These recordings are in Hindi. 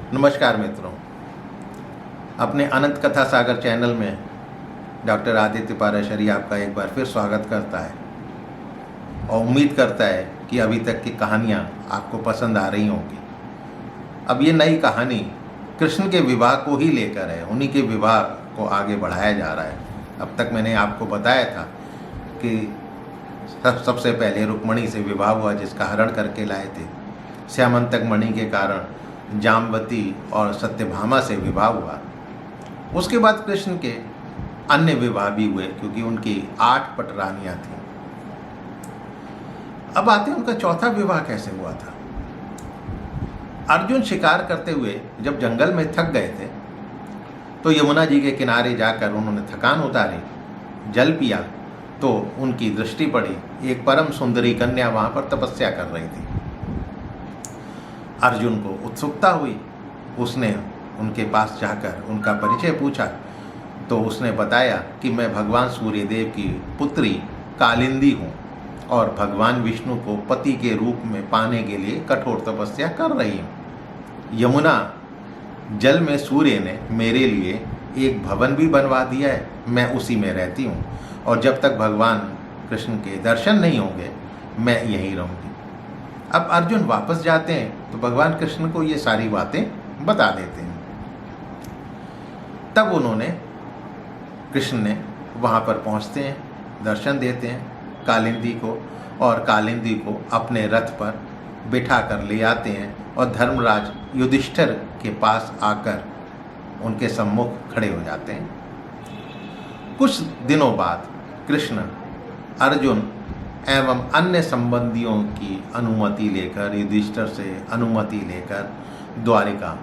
नमस्कार मित्रों, अपने अनंत कथा सागर चैनल में डॉक्टर आदित्य पाराशरी आपका एक बार फिर स्वागत करता है और उम्मीद करता है कि अभी तक की कहानियाँ आपको पसंद आ रही होंगी। अब ये नई कहानी कृष्ण के विवाह को ही लेकर है, उन्हीं के विवाह को आगे बढ़ाया जा रहा है। अब तक मैंने आपको बताया था कि सबसे पहले रुक्मणी से विवाह हुआ, जिसका हरण करके लाए थे। श्यामंतक मणि के कारण जाम्बवती और सत्यभामा से विवाह हुआ। उसके बाद कृष्ण के अन्य विवाह भी हुए, क्योंकि उनकी 8 पटरानियां थीं। अब आते हैं उनका चौथा विवाह कैसे हुआ था। अर्जुन शिकार करते हुए जब जंगल में थक गए थे तो यमुना जी के किनारे जाकर उन्होंने थकान उतारी, जल पिया, तो उनकी दृष्टि पड़ी एक परम सुंदरी कन्या वहां पर तपस्या कर रही थी। अर्जुन को उत्सुकता हुई, उसने उनके पास जाकर उनका परिचय पूछा तो उसने बताया कि मैं भगवान सूर्यदेव की पुत्री कालिंदी हूँ और भगवान विष्णु को पति के रूप में पाने के लिए कठोर तपस्या कर रही हूँ। यमुना जल में सूर्य ने मेरे लिए एक भवन भी बनवा दिया है, मैं उसी में रहती हूँ और जब तक भगवान कृष्ण के दर्शन नहीं होंगे मैं यहीं रहूँगी। अब अर्जुन वापस जाते हैं तो भगवान कृष्ण को ये सारी बातें बता देते हैं। तब कृष्ण ने वहाँ पर पहुँचते हैं, दर्शन देते हैं कालिंदी को और कालिंदी को अपने रथ पर बिठा कर ले आते हैं और धर्मराज युधिष्ठिर के पास आकर उनके सम्मुख खड़े हो जाते हैं। कुछ दिनों बाद कृष्ण अर्जुन एवं अन्य संबंधियों की अनुमति लेकर, युधिष्ठिर से अनुमति लेकर द्वारिका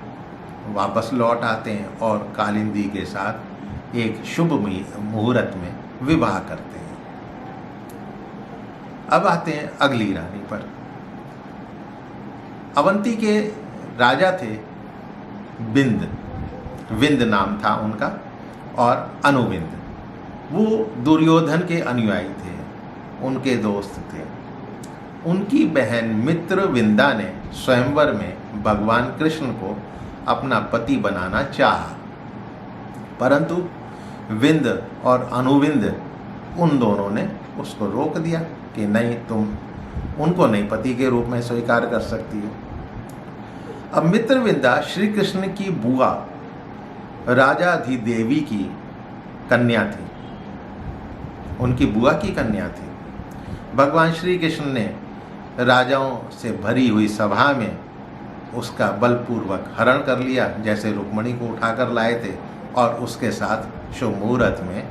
वापस लौट आते हैं और कालिंदी के साथ एक शुभ मुहूर्त में विवाह करते हैं। अब आते हैं अगली रानी पर। अवंती के राजा थे विंद, विंद नाम था उनका, और अनुविंद। वो दुर्योधन के अनुयायी थे, उनके दोस्त थे। उनकी बहन मित्रविंदा ने स्वयंवर में भगवान कृष्ण को अपना पति बनाना चाहा, परंतु विंद और अनुविंद उन दोनों ने उसको रोक दिया कि नहीं, तुम उनको नहीं पति के रूप में स्वीकार कर सकती हो। अब मित्रविंदा श्री कृष्ण की बुआ राजाधिदेवी की कन्या थी, उनकी बुआ की कन्या थी। भगवान श्री कृष्ण ने राजाओं से भरी हुई सभा में उसका बलपूर्वक हरण कर लिया, जैसे रुक्मणी को उठाकर लाए थे, और उसके साथ शुभ मुहूर्त में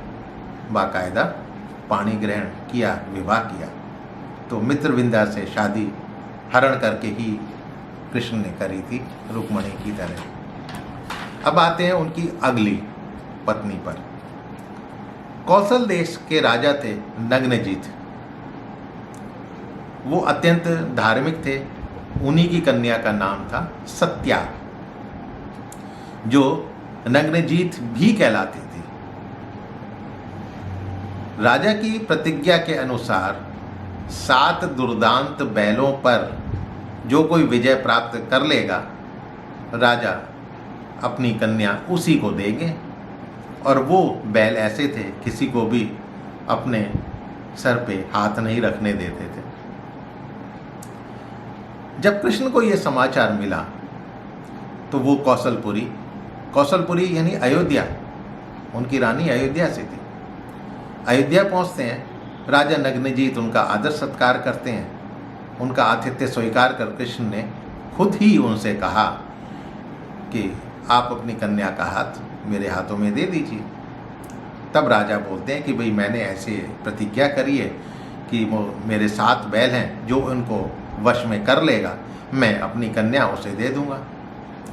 बाकायदा पाणी ग्रहण किया, विवाह किया। तो मित्रविंदा से शादी हरण करके ही कृष्ण ने करी थी, रुक्मणी की तरह। अब आते हैं उनकी अगली पत्नी पर। कौशल देश के राजा थे नग्नजीत। वो अत्यंत धार्मिक थे। उन्हीं की कन्या का नाम था सत्या, जो नग्नजीत भी कहलाती थी। राजा की प्रतिज्ञा के अनुसार 7 दुर्दांत बैलों पर जो कोई विजय प्राप्त कर लेगा, राजा अपनी कन्या उसी को देंगे। और वो बैल ऐसे थे, किसी को भी अपने सर पे हाथ नहीं रखने देते थे। जब कृष्ण को यह समाचार मिला तो वो कौशलपुरी यानी अयोध्या, उनकी रानी अयोध्या से थी, अयोध्या पहुंचते हैं। राजा नग्नजीत उनका आदर सत्कार करते हैं। उनका आतिथ्य स्वीकार कर कृष्ण ने खुद ही उनसे कहा कि आप अपनी कन्या का हाथ मेरे हाथों में दे दीजिए। तब राजा बोलते हैं कि भाई, मैंने ऐसे प्रतिज्ञा करी है कि वो मेरे 7 बैल हैं, जो उनको वश में कर लेगा मैं अपनी कन्या उसे दे दूंगा।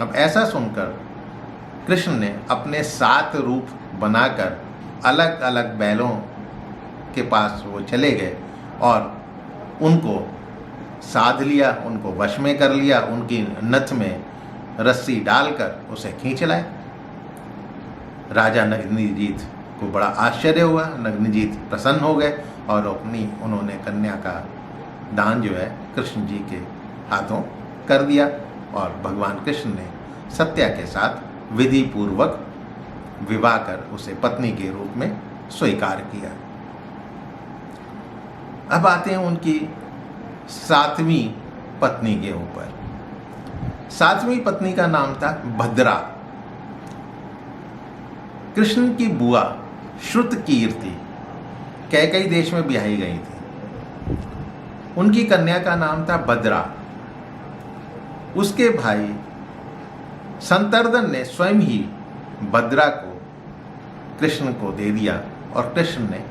अब ऐसा सुनकर कृष्ण ने अपने 7 रूप बनाकर अलग अलग बैलों के पास वो चले गए और उनको साध लिया, उनको वश में कर लिया, उनकी नथ में रस्सी डालकर उसे खींच लाए। राजा नग्नजीत को बड़ा आश्चर्य हुआ, नग्नजीत प्रसन्न हो गए और उन्होंने कन्या का दान जो है कृष्ण जी के हाथों कर दिया और भगवान कृष्ण ने सत्या के साथ विधि पूर्वक विवाह कर उसे पत्नी के रूप में स्वीकार किया। अब आते हैं उनकी 7वीं पत्नी के ऊपर। 7वीं पत्नी का नाम था भद्रा। कृष्ण की बुआ श्रुतकीर्ति कैकेयी देश में ब्याही गई थी। उनकी कन्या का नाम था भद्रा। उसके भाई संतर्दन ने स्वयं ही भद्रा को कृष्ण को दे दिया और कृष्ण ने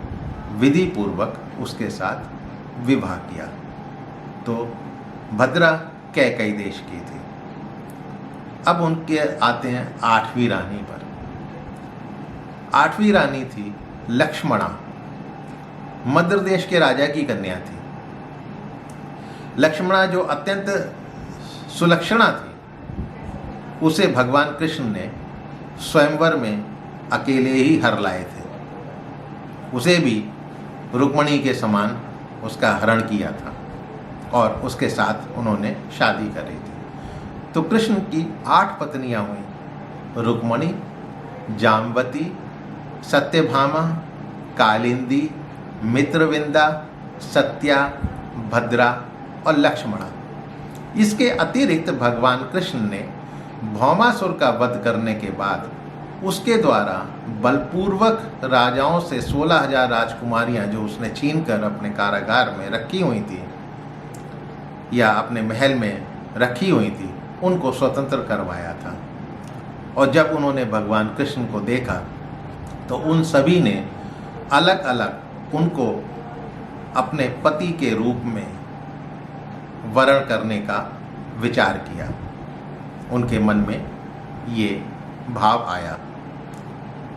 विधि पूर्वक उसके साथ विवाह किया। तो भद्रा कैकेयी देश की थी। अब उनके आते हैं 8वीं रानी पर। 8वीं रानी थी लक्ष्मणा। मद्र देश के राजा की कन्या थी। लक्ष्मणा जो अत्यंत सुलक्षणा थी, उसे भगवान कृष्ण ने स्वयंवर में अकेले ही हर लाए थे। उसे भी रुक्मिणी के समान उसका हरण किया था और उसके साथ उन्होंने शादी करी थी। तो कृष्ण की 8 पत्नियां हुई, रुक्मिणी, जाम्बती, सत्यभामा, कालिंदी, मित्रविंदा, सत्या, भद्रा और लक्ष्मणा। इसके अतिरिक्त भगवान कृष्ण ने भौमासुर का वध करने के बाद उसके द्वारा बलपूर्वक राजाओं से 16,000 राजकुमारियां जो उसने छीनकर अपने कारागार में रखी हुई थी या अपने महल में रखी हुई थी, उनको स्वतंत्र करवाया था। और जब उन्होंने भगवान कृष्ण को देखा तो उन सभी ने अलग अलग उनको अपने पति के रूप में वरण करने का विचार किया। उनके मन में ये भाव आया,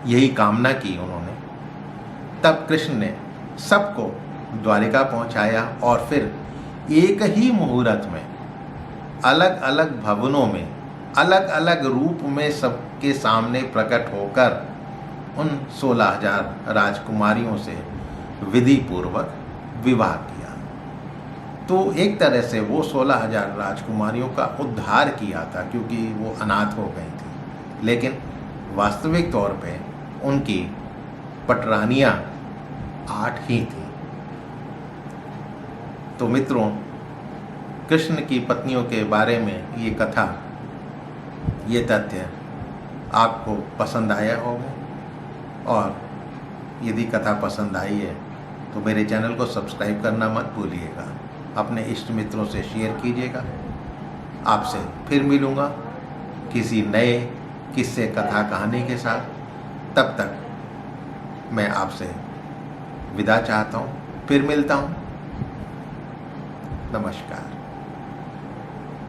यही कामना की उन्होंने। तब कृष्ण ने सबको द्वारिका पहुंचाया और फिर एक ही मुहूर्त में अलग अलग भवनों में अलग अलग रूप में सबके सामने प्रकट होकर उन 16,000 राजकुमारियों से विधि पूर्वक विवाह किया। तो एक तरह से वो 16,000 राजकुमारियों का उद्धार किया था, क्योंकि वो अनाथ हो गई थी। लेकिन वास्तविक तौर पे उनकी पटरानियाँ 8 ही थी। तो मित्रों, कृष्ण की पत्नियों के बारे में ये कथा, ये तथ्य आपको पसंद आया होगा। और यदि कथा पसंद आई है तो मेरे चैनल को सब्सक्राइब करना मत भूलिएगा। अपने इष्ट मित्रों से शेयर कीजिएगा। आपसे फिर मिलूँगा किसी नए किस्से, कथा, कहानी के साथ। तब तक मैं आपसे विदा चाहता हूँ। फिर मिलता हूँ। नमस्कार।